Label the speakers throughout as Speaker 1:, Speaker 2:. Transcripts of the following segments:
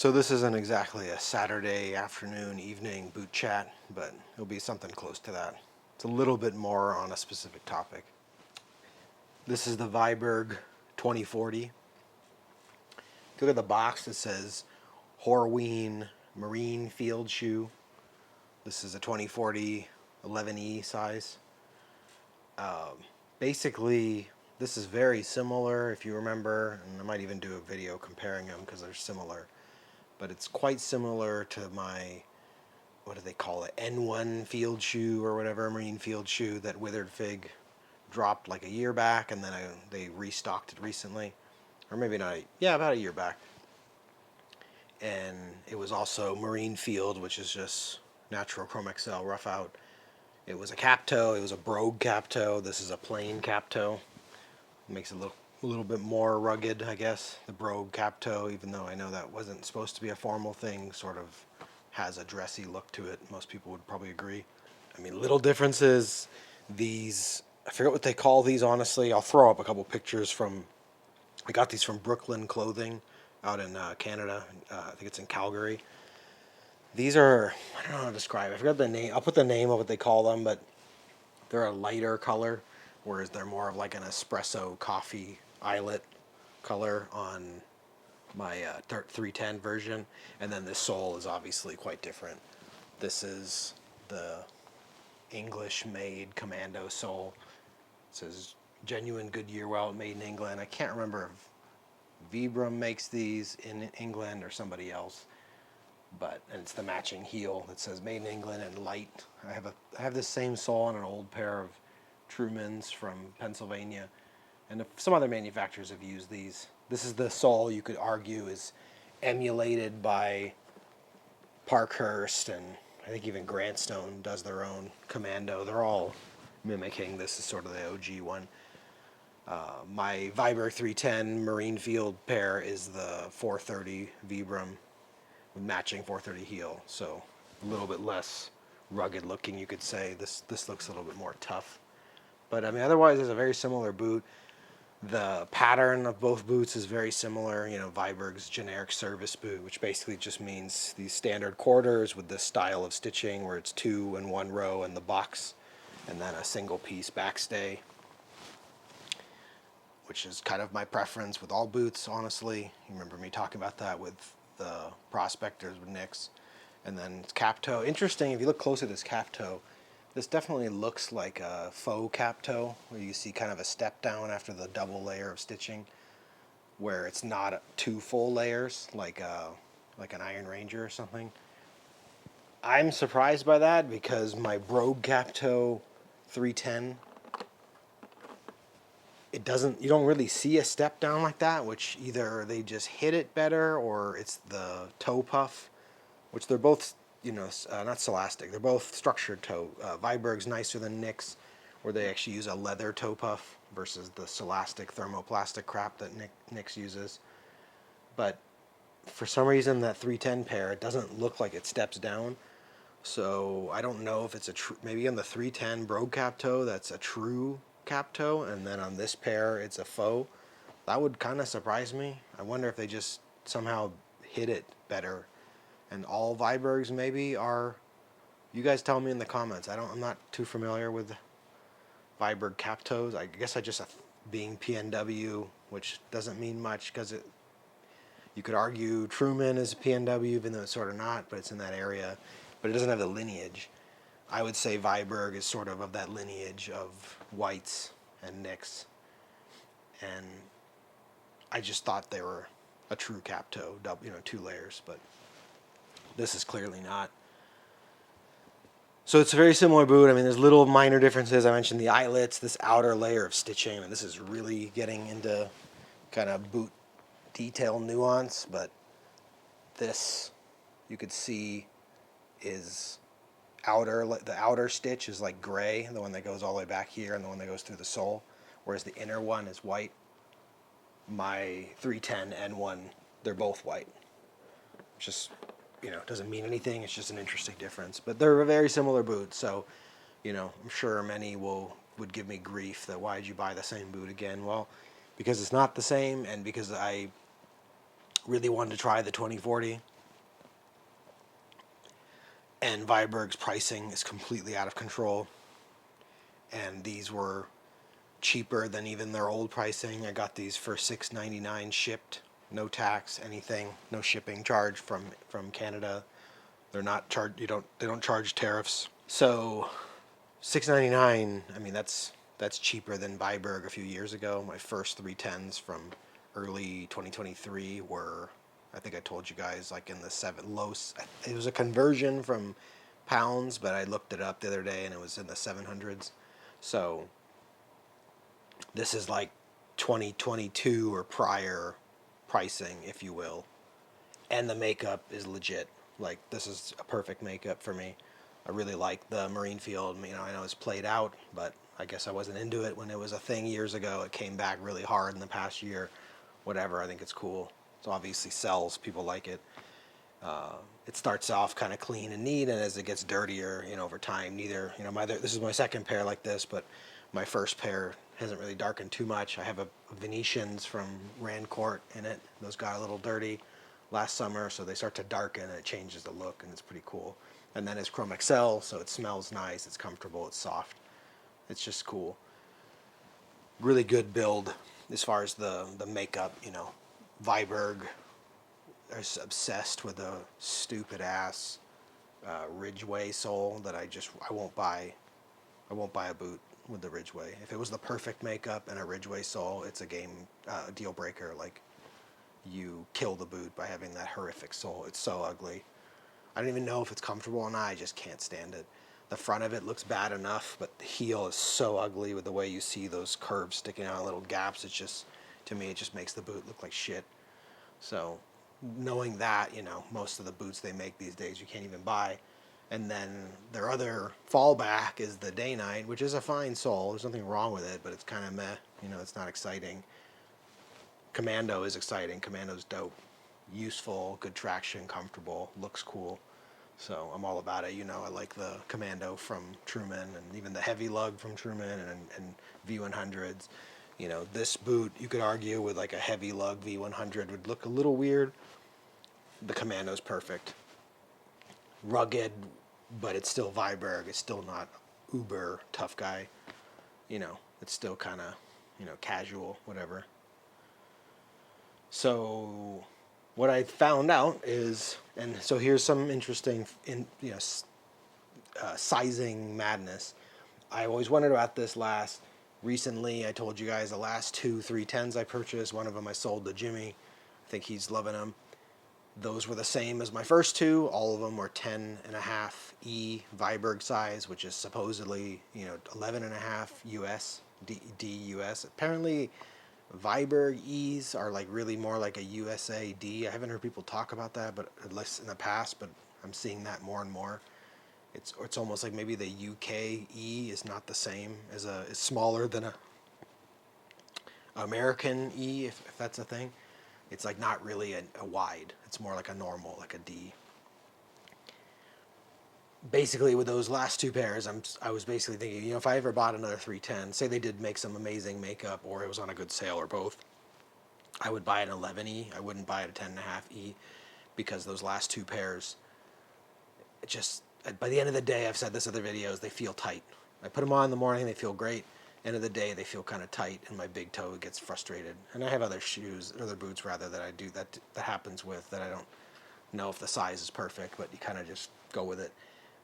Speaker 1: So this isn't exactly a Saturday afternoon, evening boot chat, but it'll be something close to that. It's a little bit more on a specific topic. This is the Viberg 2040. If you look at the box, it says Horween Marine Field Shoe. This is a 2040 11E size. Basically, this is very similar, if you remember, and I might even do a video comparing them because they're similar. But it's quite similar to my, what do they call it, N1 field shoe or whatever, marine field shoe that Withered Fig dropped like a year back, and then they restocked it recently, or maybe not, yeah, about a year back. And it was also Marine Field, which is just natural Chrome XL rough out. It was a cap toe, it was a brogue cap toe. This is a plain cap toe. It makes it look a little bit more rugged, I guess. The brogue cap toe, even though I know that wasn't supposed to be a formal thing, sort of has a dressy look to it. Most people would probably agree. I mean, little differences. These, I forget what they call these, honestly. I'll throw up a couple pictures from, I got these from Brooklyn Clothing out in Canada. I think it's in Calgary. These are, I don't know how to describe it. I forgot the name. I'll put the name of what they call them, but they're a lighter color, whereas they're more of like an espresso coffee eyelet color on my 310 version. And then the sole is obviously quite different. This is the English-made Commando Sole. It says genuine Goodyear well made in England. I can't remember if Vibram makes these in England or somebody else. And it's the matching heel that says made in England and light. I have this same sole on an old pair of Trumans from Pennsylvania, and some other manufacturers have used these. This is the sole you could argue is emulated by Parkhurst, and I think even Grantstone does their own Commando. They're all mimicking this is sort of the OG one. My Viberg 310 Marine Field pair is the 430 Vibram with matching 430 heel, so a little bit less rugged looking, you could say. This looks a little bit more tough. But I mean, otherwise, it's a very similar boot. The pattern of both boots is very similar. You know, Viberg's generic service boot, which basically just means these standard quarters with this style of stitching where it's 2 in 1 row in the box, and then a single piece backstay, which is kind of my preference with all boots, honestly. You remember me talking about that with the Prospectors with Nicks. And then cap toe. Interesting, if you look close at this cap toe, this definitely looks like a faux cap toe, where you see kind of a step down after the double layer of stitching, where it's not 2 full layers like an Iron Ranger or something. I'm surprised by that because my brogue cap toe 310, you don't really see a step down like that, which either they just hit it better or it's the toe puff, which they're both, not Scholastic, they're both structured toe. Viberg's nicer than Nicks, where they actually use a leather toe puff versus the Scholastic thermoplastic crap that Nicks uses. But for some reason, that 310 pair, it doesn't look like it steps down. So I don't know if it's maybe on the 310 brogue cap toe, that's a true cap toe, and then on this pair, it's a faux. That would kind of surprise me. I wonder if they just somehow hit it better. And all Vibergs maybe are. You guys tell me in the comments. I'm not too familiar with Viberg cap toes. I guess being PNW, which doesn't mean much because you could argue Truman is a PNW, even though it's sort of not, but it's in that area. But it doesn't have the lineage. I would say Viberg is sort of that lineage of Whites and Nicks. And I just thought they were a true cap toe, 2 layers, but this is clearly not. So it's a very similar boot. I mean, there's little minor differences. I mentioned the eyelets, this outer layer of stitching, and this is really getting into kind of boot detail nuance, but this, you could see, is the outer stitch is like gray, the one that goes all the way back here and the one that goes through the sole, whereas the inner one is white. My 310 and one, they're both white. Just, doesn't mean anything. It's just an interesting difference. But they're a very similar boot, so, I'm sure many would give me grief that why did you buy the same boot again? Well, because it's not the same, and because I really wanted to try the 2040. And Viberg's pricing is completely out of control. And these were cheaper than even their old pricing. I got these for $6.99 shipped, no tax, anything, no shipping charge from Canada. They're not charged. They don't charge tariffs. So $6.99. I mean, that's cheaper than Viberg a few years ago. My first 310s from early 2023 were, I think I told you guys, like in the it was a conversion from pounds, but I looked it up the other day and it was in the 700s. So this is like 2022 or prior pricing, if you will. And the makeup is legit. Like, this is a perfect makeup for me. I really like the Marine Field. You know, I know it's played out, but I guess I wasn't into it when it was a thing years ago. It came back really hard in the past year. Whatever, I think it's cool. It obviously sells. People like it. It starts off kind of clean and neat, and as it gets dirtier, you know, over time, this is my second pair like this, but my first pair hasn't really darkened too much. I have a Venetians from Rancourt in it. Those got a little dirty last summer, so they start to darken and it changes the look, and it's pretty cool. And then it's Chrome XL, so it smells nice, it's comfortable, it's soft. It's just cool. Really good build as far as the makeup, you know. Viberg is obsessed with a stupid ass Ridgeway sole that I won't buy. I won't buy a boot with the Ridgeway. If it was the perfect makeup and a Ridgeway sole, it's a game deal breaker. Like, you kill the boot by having that horrific sole. It's so ugly. I don't even know if it's comfortable or not. I just can't stand it. The front of it looks bad enough, but the heel is so ugly with the way you see those curves sticking out, little gaps. It's just, to me, it just makes the boot look like shit. So, knowing that, you know, most of the boots they make these days you can't even buy. And then their other fallback is the Day Night, which is a fine sole. There's nothing wrong with it, but it's kind of meh. You know, it's not exciting. Commando is exciting. Commando's dope. Useful, good traction, comfortable, looks cool. So I'm all about it. You know, I like the Commando from Truman and even the heavy lug from Truman and V100s. You know, this boot, you could argue with like a heavy lug V100 would look a little weird. The Commando's perfect. Rugged, but it's still Viberg. It's still not uber tough guy. You know, it's still kind of, you know, casual, whatever. So what I found out is, and so here's some interesting, sizing madness. I always wondered about this recently. I told you guys the last 310s I purchased. One of them I sold to Jimmy. I think he's loving them. Those were the same as my first two. All of them were 10.5 E Viberg size, which is supposedly, you know, 11.5 US, DUS. Apparently, Viberg E's are like really more like a USA D. I haven't heard people talk about that, but at least in the past, but I'm seeing that more and more. It's almost like maybe the UK E is not the same as is smaller than a American E, if that's a thing. It's like not really a wide. It's more like a normal, like a D. Basically, with those last two pairs, I was basically thinking, you know, if I ever bought another 310, say they did make some amazing makeup or it was on a good sale or both, I would buy an 11E. I wouldn't buy a 10.5E because those last two pairs, by the end of the day, I've said this in other videos, they feel tight. I put them on in the morning, they feel great. End of the day, they feel kind of tight, and my big toe gets frustrated. And I have other boots rather that I do that happens with that I don't know if the size is perfect, but you kind of just go with it.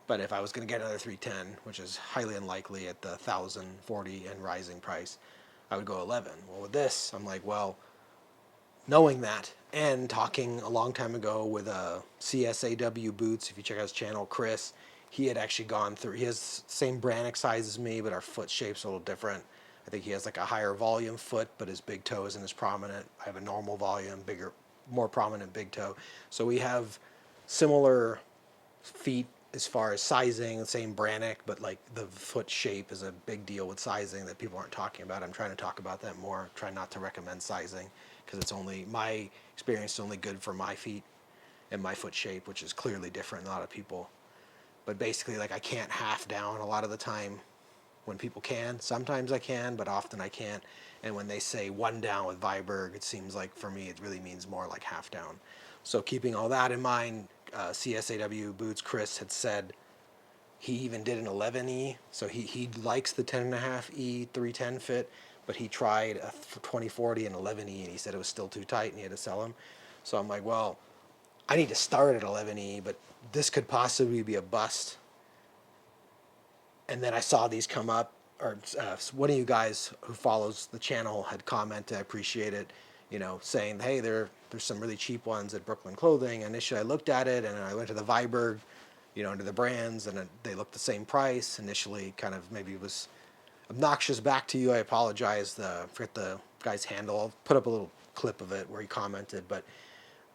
Speaker 1: But if I was going to get another 310, which is highly unlikely at the 1,040 and rising price, I would go 11. Well, with this, I'm like, well, knowing that and talking a long time ago with CSAW Boots, if you check out his channel, Chris, he had actually gone through, he has the same branch size as me, but our foot shape's a little different. I think he has like a higher volume foot, but his big toe isn't as prominent. I have a normal volume, bigger, more prominent big toe. So we have similar feet as far as sizing, the same branch, but like the foot shape is a big deal with sizing that people aren't talking about. I'm trying to talk about that more, try not to recommend sizing because it's only, my experience is only good for my feet and my foot shape, which is clearly different than a lot of people. But basically, like, I can't half down a lot of the time when people can. Sometimes I can, but often I can't. And when they say one down with Viberg, it seems like for me it really means more like half down. So keeping all that in mind, CSAW Boots, Chris, had said he even did an 11E, so he likes the 10.5E 310 fit, but he tried a 2040 and 11E, and he said it was still too tight, and he had to sell them. So I'm like, well, I need to start at 11E, but this could possibly be a bust. And then I saw these come up, or one of you guys who follows the channel had commented, I appreciate it, saying, hey, there's some really cheap ones at Brooklyn Clothing. Initially, I looked at it, and I went to the Viberg, into the brands, and they looked the same price. Initially, kind of maybe it was obnoxious back to you. I apologize. Forget the guy's handle. I'll put up a little clip of it where he commented, but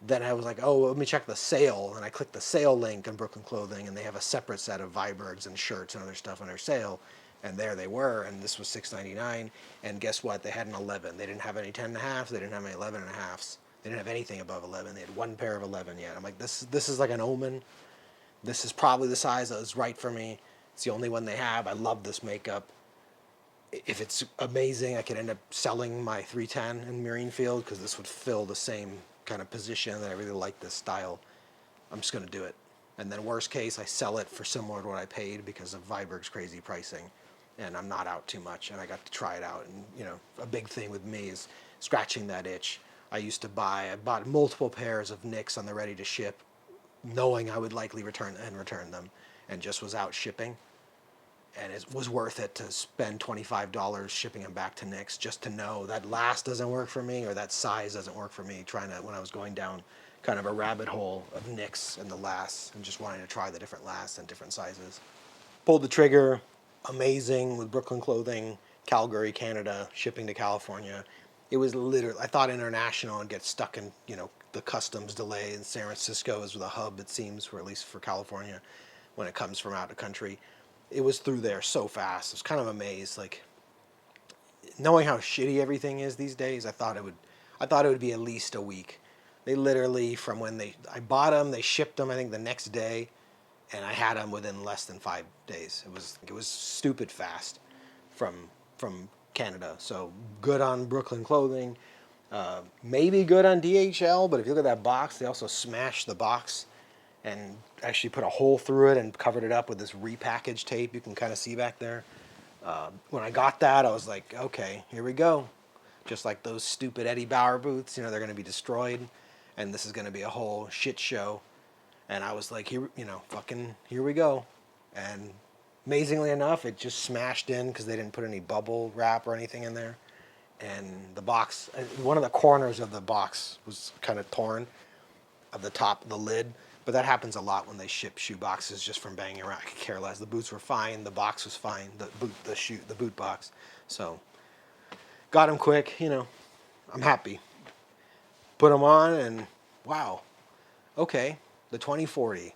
Speaker 1: then I was like, oh, let me check the sale. And I clicked the sale link on Brooklyn Clothing, and they have a separate set of Vibergs and shirts and other stuff on their sale. And there they were, and this was $6.99. And guess what? They had an 11. They didn't have any 10.5s. They didn't have any 11.5s. They didn't have anything above 11. They had one pair of 11 yet. I'm like, this is like an omen. This is probably the size that was right for me. It's the only one they have. I love this makeup. If it's amazing, I could end up selling my 310 in Marine Field because this would fill the same kind of position, and I really like this style. I'm just going to do it. And then worst case, I sell it for similar to what I paid because of Viberg's crazy pricing. And I'm not out too much, and I got to try it out. And, a big thing with me is scratching that itch. I bought multiple pairs of Nicks on the ready to ship, knowing I would likely return them, and just was out shipping. And it was worth it to spend $25 shipping them back to Nicks just to know that last doesn't work for me or that size doesn't work for me, when I was going down kind of a rabbit hole of Nicks and the lasts and just wanting to try the different lasts and different sizes. Pulled the trigger, amazing, with Brooklyn Clothing, Calgary, Canada, shipping to California. It was literally, I thought international and get stuck in, the customs delay in San Francisco is the hub, it seems, or at least for California, when it comes from out of country. It was through there so fast. I was kind of amazed, like, knowing how shitty everything is these days. I thought it would be at least a week. They literally, from when I bought them, they shipped them, I think, the next day, and I had them within less than 5 days. It was stupid fast from Canada. So good on Brooklyn Clothing. Maybe good on DHL, but if you look at that box, they also smashed the box and actually put a hole through it and covered it up with this repackaged tape you can kind of see back there. When I got that, I was like, okay, here we go. Just like those stupid Eddie Bauer boots, they're going to be destroyed, and this is going to be a whole shit show. And I was like, here we go. And amazingly enough, it just smashed in because they didn't put any bubble wrap or anything in there. And the box, one of the corners of the box was kind of torn, of the top of the lid. But that happens a lot when they ship shoe boxes just from banging around. I could care less. The boots were fine. The box was fine. The boot box. So got them quick. I'm happy. Put them on, and wow. Okay, the 2040.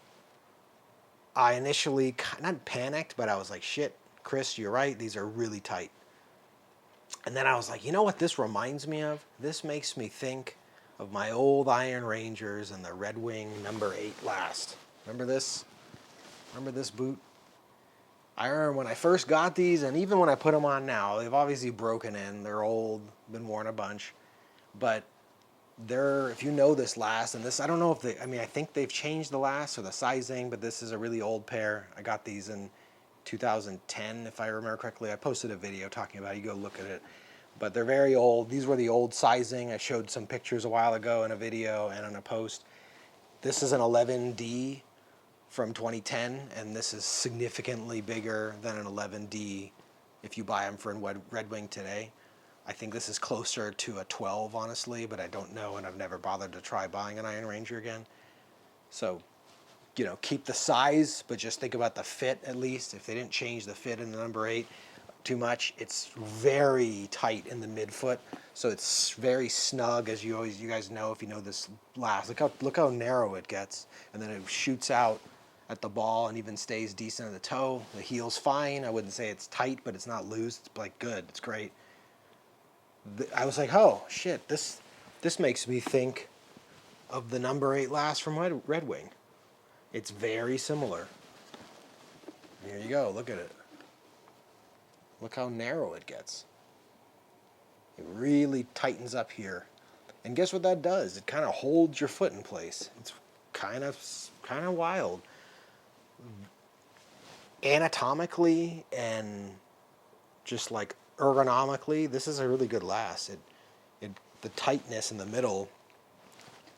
Speaker 1: I initially not panicked, but I was like, shit, Chris, you're right. These are really tight. And then I was like, you know what this reminds me of? This makes me think of my old Iron Rangers and the Red Wing number 8 last. Remember this? Remember this boot? I remember when I first got these, and even when I put them on now, they've obviously broken in. They're old, been worn a bunch. But if you know this last, and this, I don't know if I think they've changed the last or the sizing, but this is a really old pair. I got these in 2010, if I remember correctly. I posted a video talking about it. You go look at it. But they're very old. These were the old sizing. I showed some pictures a while ago in a video and on a post. This is an 11D from 2010, and this is significantly bigger than an 11D if you buy them for Red Wing today. I think this is closer to a 12, honestly, but I don't know, and I've never bothered to try buying an Iron Ranger again. So, keep the size, but just think about the fit at least. If they didn't change the fit in the number 8 too much, it's very tight in the midfoot, so it's very snug, as you guys know if you know this last. Look how narrow it gets, and then it shoots out at the ball and even stays decent at the toe. The heel's fine. I wouldn't say it's tight, but it's not loose. It's like good. It's great. I was like, oh shit, this makes me think of the number 8 last from Red Wing. It's very similar. Here you go. Look at it. Look how narrow it gets. It really tightens up here. And guess what that does? It kind of holds your foot in place. It's kind of wild. Anatomically and just like ergonomically, this is a really good last. It the tightness in the middle.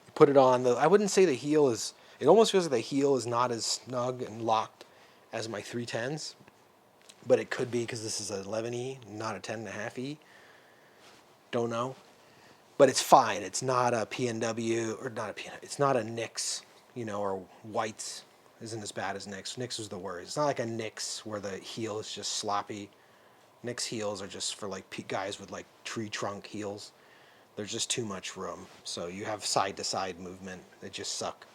Speaker 1: You put it on the. I wouldn't say the heel is. It almost feels like the heel is not as snug and locked as my 310s, but it could be because this is an 11E, not a 10.5E. Don't know, but it's fine. It's not a PNW or not a PNW. It's not a Nix, or Whites. Isn't as bad as Nix. Nix was the worst. It's not like a Nix where the heel is just sloppy. Nix heels are just for like guys with like tree trunk heels. There's just too much room, so you have side to side movement. They just suck.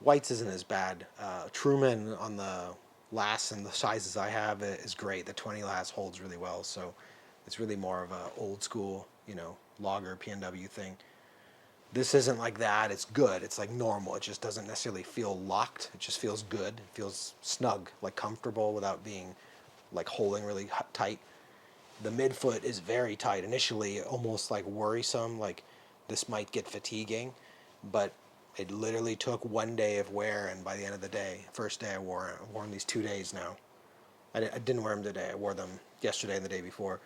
Speaker 1: Whites isn't as bad. Truman on the lasts and the sizes I have is great. The 20 last holds really well, so it's really more of a old school, logger PNW thing. This isn't like that. It's good. It's like normal. It just doesn't necessarily feel locked. It just feels good. It feels snug, like comfortable without being like holding really tight. The midfoot is very tight. Initially, almost like worrisome, like this might get fatiguing, but it literally took one day of wear, and by the end of the day, first day I wore them these 2 days now. I didn't wear them today. I wore them yesterday and the day before.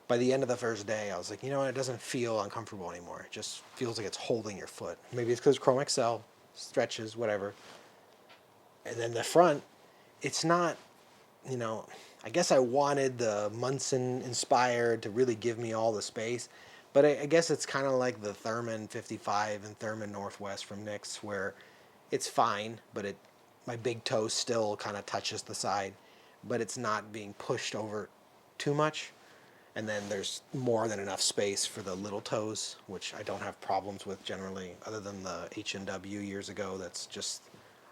Speaker 1: By the end of the first day, I was like, it doesn't feel uncomfortable anymore. It just feels like it's holding your foot. Maybe it's because Chrome XL stretches, whatever. And then the front, it's not, I guess I wanted the Munson inspired to really give me all the space, but I guess it's kind of like the Thurman 55 and Thurman Northwest from Nix, where it's fine, but my big toe still kind of touches the side, but it's not being pushed over too much. And then there's more than enough space for the little toes, which I don't have problems with generally, other than the H&W years ago. That's just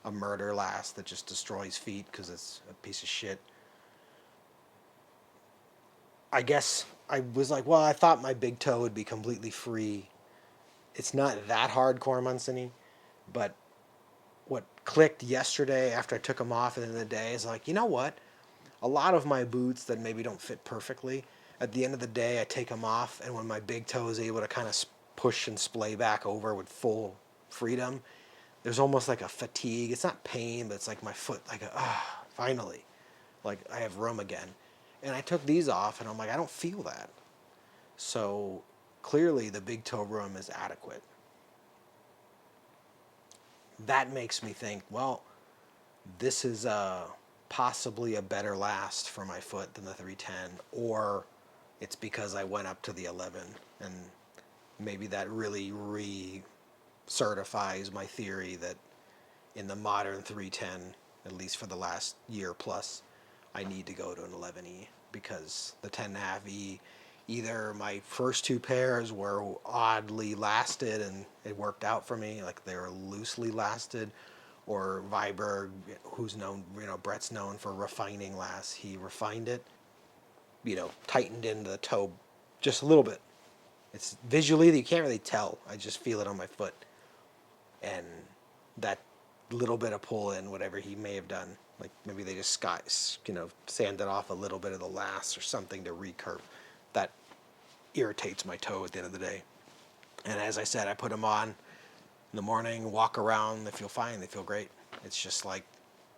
Speaker 1: a murder last that just destroys feet because it's a piece of shit. I guess I was like, well, I thought my big toe would be completely free. It's not that hardcore Munson-y, but what clicked yesterday after I took them off at the end of the day is like, you know what? A lot of my boots that maybe don't fit perfectly, at the end of the day, I take them off, and when my big toe is able to kind of push and splay back over with full freedom, there's almost like a fatigue. It's not pain, but it's like my foot, like, finally, like I have room again. And I took these off, and I'm like, I don't feel that. So clearly the big toe room is adequate. That makes me think, well, this is possibly a better last for my foot than the 310, or it's because I went up to the 11, and maybe that really certifies my theory that in the modern 310, at least for the last year plus, I need to go to an 11E, because the 10.5E, either my first two pairs were oddly lasted and it worked out for me, like they were loosely lasted, or Viberg, who's known, Brett's known for refining lasts. He refined it, tightened into the toe just a little bit. It's visually, you can't really tell. I just feel it on my foot. And that little bit of pull in, whatever he may have done, like maybe they just sanded off a little bit of the last or something to recurve. That irritates my toe at the end of the day. And as I said, I put them on in the morning, walk around, they feel fine, they feel great. It's just like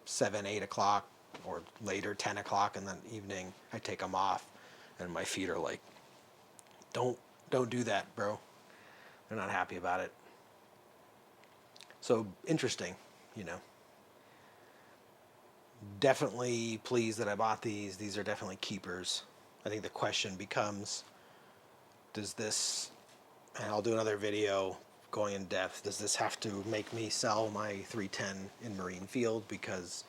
Speaker 1: 7, 8 o'clock or later, 10 o'clock in the evening, I take them off and my feet are like, don't do that, bro. They're not happy about it. So interesting, Definitely pleased that I bought these. These are definitely keepers. I think the question becomes, does this, and I'll do another video going in depth, does this have to make me sell my 310 in Marine Field? Because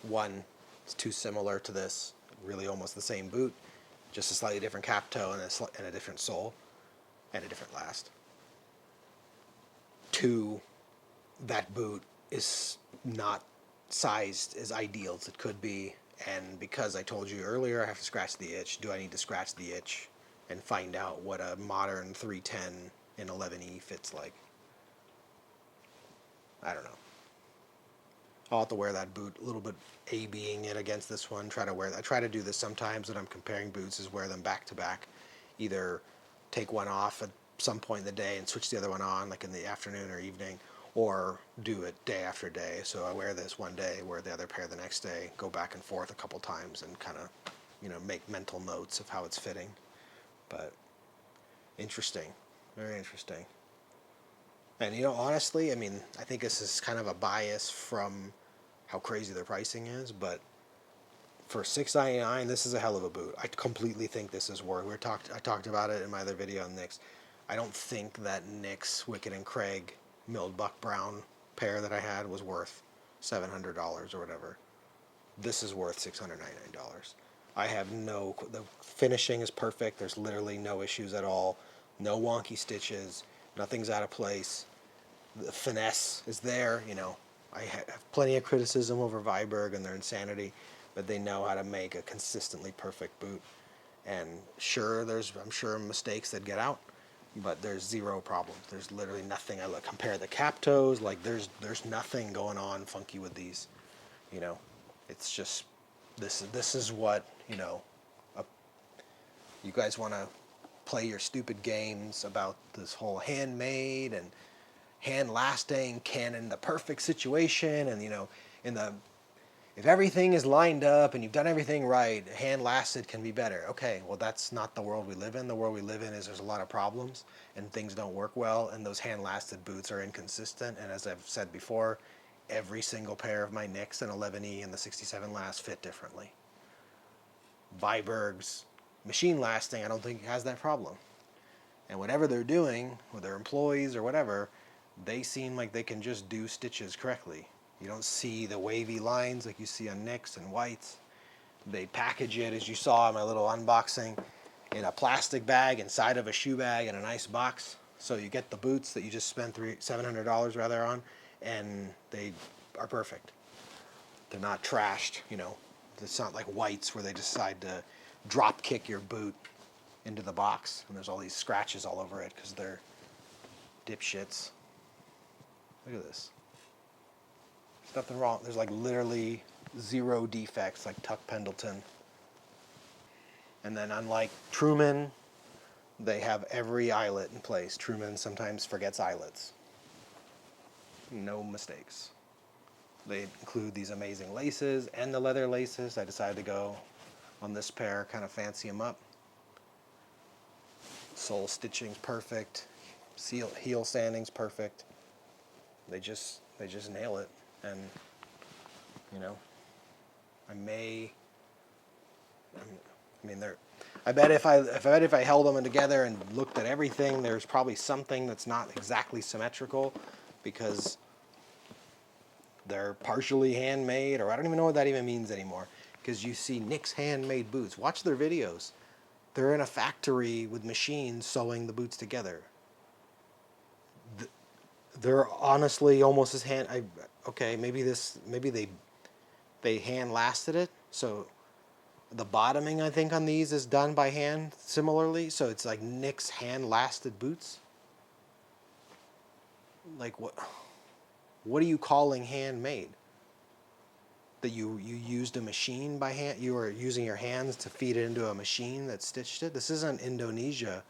Speaker 1: one, it's too similar to this, really almost the same boot, just a slightly different cap toe and a different sole and a different last. Two, that boot is not sized as ideal as it could be, and because I told you earlier I have to scratch the itch, do I need to scratch the itch and find out what a modern 310 in 11E fits like? I don't know. I'll have to wear that boot a little bit, A-Bing it against this one, try to wear that. I try to do this sometimes when I'm comparing boots, is wear them back to back. Either take one off at some point in the day and switch the other one on, like in the afternoon or evening, or do it day after day. So I wear this one day, wear the other pair the next day, go back and forth a couple times and kind of, make mental notes of how it's fitting. But interesting, very interesting. And honestly, I mean, I think this is kind of a bias from how crazy their pricing is, but for $6.99, this is a hell of a boot. I completely think this is worth. I talked about it in my other video on Nick's. I don't think that Nick's Wicked and Craig milled buck brown pair that I had was worth $700 or whatever. This is worth $699. I have the finishing is perfect. There's literally no issues at all. No wonky stitches. Nothing's out of place. The finesse is there. I have plenty of criticism over Viberg and their insanity, but they know how to make a consistently perfect boot. And sure, I'm sure mistakes that get out, but there's zero problems. There's literally nothing. Compare the cap toes, like there's nothing going on funky with these. It's just this is what you guys want to play your stupid games about this whole handmade and hand lasting, Canon the perfect situation, and if everything is lined up and you've done everything right, hand lasted can be better. Okay, well that's not the world we live in. The world we live in is there's a lot of problems and things don't work well, and those hand lasted boots are inconsistent. And as I've said before, every single pair of my Nicks and 11E and the 67 last fit differently. Viberg's machine lasting, I don't think has that problem. And whatever they're doing with their employees or whatever, they seem like they can just do stitches correctly. You don't see the wavy lines like you see on Nicks and Whites. They package it, as you saw in my little unboxing, in a plastic bag inside of a shoe bag in a nice box. So you get the boots that you just spent $700 rather on, and they are perfect. They're not trashed, It's not like Whites where they decide to drop kick your boot into the box and there's all these scratches all over it because they're dipshits. Look at this. There's nothing wrong. There's like literally zero defects like Tuck Pendleton. And then unlike Truman, they have every eyelet in place. Truman sometimes forgets eyelets. No mistakes. They include these amazing laces and the leather laces. I decided to go on this pair, kind of fancy them up. Sole stitching's perfect. Heel sanding's perfect. They just nail it. And I bet if I held them together and looked at everything, there's probably something that's not exactly symmetrical because they're partially handmade, or I don't even know what that even means anymore. Because you see Nick's handmade boots. Watch their videos. They're in a factory with machines sewing the boots together. They're honestly almost as okay, maybe they hand lasted it. So the bottoming, I think, on these is done by hand similarly. So it's like Nick's hand lasted boots. Like what are you calling handmade? That you used a machine by hand? You were using your hands to feed it into a machine that stitched it? This isn't Indonesia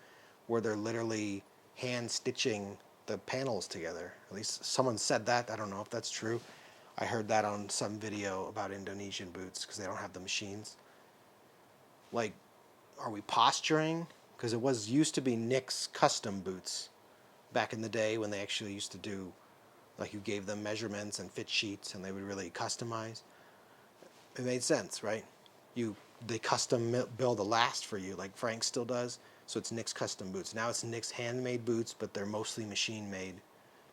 Speaker 1: where they're literally hand stitching the panels together. At least someone said that. I don't know if that's true. I heard that on some video about Indonesian boots because they don't have the machines. Like, are we posturing? Because it used to be Nick's custom boots back in the day when they actually used to do, like, you gave them measurements and fit sheets and they would really customize. It made sense, right? They custom build a last for you like Frank still does. So it's Nick's custom boots. Now it's Nick's handmade boots, but they're mostly machine made.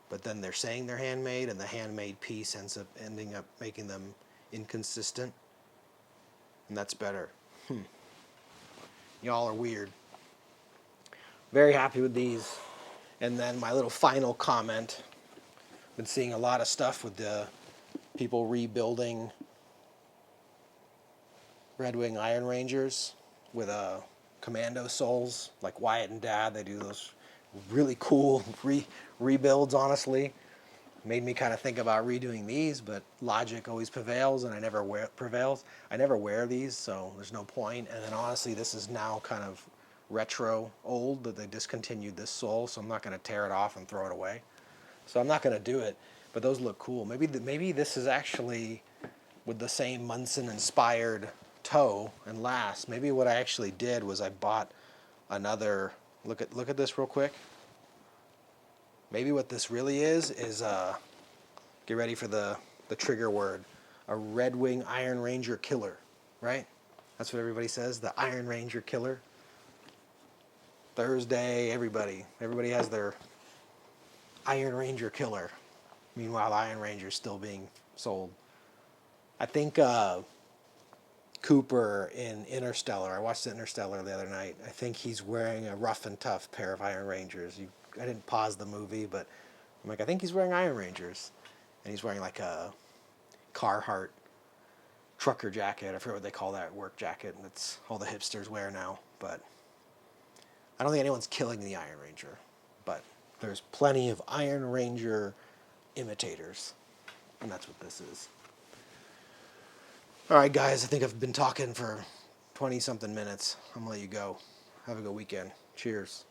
Speaker 1: But then they're saying they're handmade, and the handmade piece ending up making them inconsistent. And that's better. Y'all are weird. Very happy with these. And then my little final comment. Been seeing a lot of stuff with the people rebuilding Red Wing Iron Rangers with Commando soles, like Wyatt and Dad. They do those really cool rebuilds, honestly. Made me kind of think about redoing these, but logic always prevails, and I never wear these, so there's no point. And then honestly, this is now kind of retro old that they discontinued this sole, so I'm not going to tear it off and throw it away. So I'm not going to do it, but those look cool. Maybe this is actually with the same Munson-inspired toe and last. Maybe what I actually did was I bought another. Look at this real quick. Maybe what this really is get ready for the trigger word, a Red Wing Iron Ranger killer, right? That's what everybody says, the Iron Ranger killer. Thursday, everybody has their Iron Ranger killer. Meanwhile, Iron Ranger's still being sold. I think Cooper in Interstellar, I watched Interstellar the other night. I think he's wearing a rough and tough pair of Iron Rangers. I didn't pause the movie, but I'm like, I think he's wearing Iron Rangers. And he's wearing like a Carhartt trucker jacket. I forget what they call that work jacket. And that's all the hipsters wear now. But I don't think anyone's killing the Iron Ranger. But there's plenty of Iron Ranger imitators. And that's what this is. All right, guys, I think I've been talking for 20-something minutes. I'm going to let you go. Have a good weekend. Cheers.